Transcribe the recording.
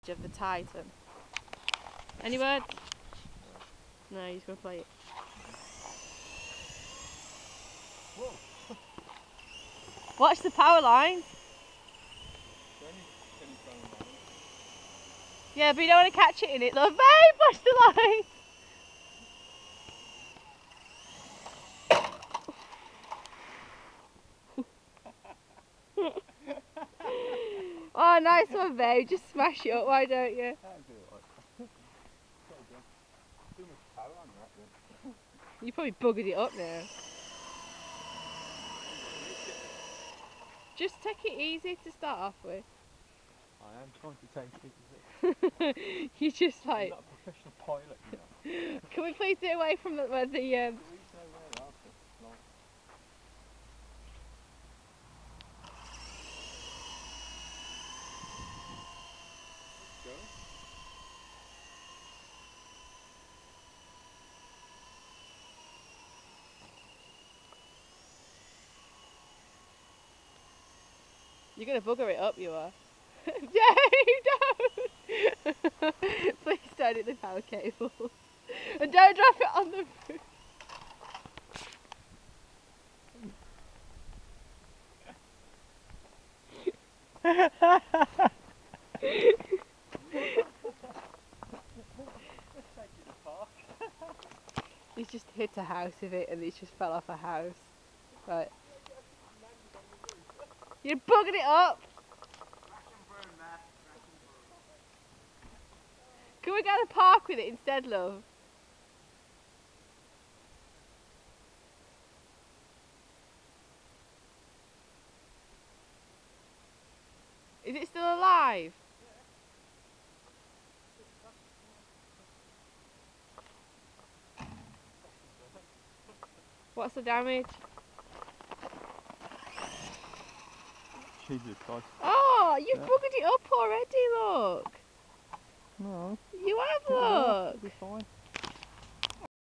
footage of the Titan. Any words? No, he's going to play it. Whoa. Watch the power line. Yeah, but you don't want to catch it in it, love. Babe, watch the line. Oh, nice one, babe. Just smash it up, why don't you? Too much power on that then. You probably buggered it up now. Just take it easy to start off with. I am trying to take it easy. You just I'm like. not a professional pilot, you know. Can we please do away from where the There is nowhere else that's like. Let's go. You're gonna bugger it up, you are. No, don't! Please don't hit the power cable. And don't drop it on the roof. He's just hit a house with it and it just fell off a house. Right. You buggered it up! Can we go to the park with it instead, love? Is it still alive? What's the damage? Jesus Christ. Oh, you've buggered it up already, look! No. You have, look! It'll be fine.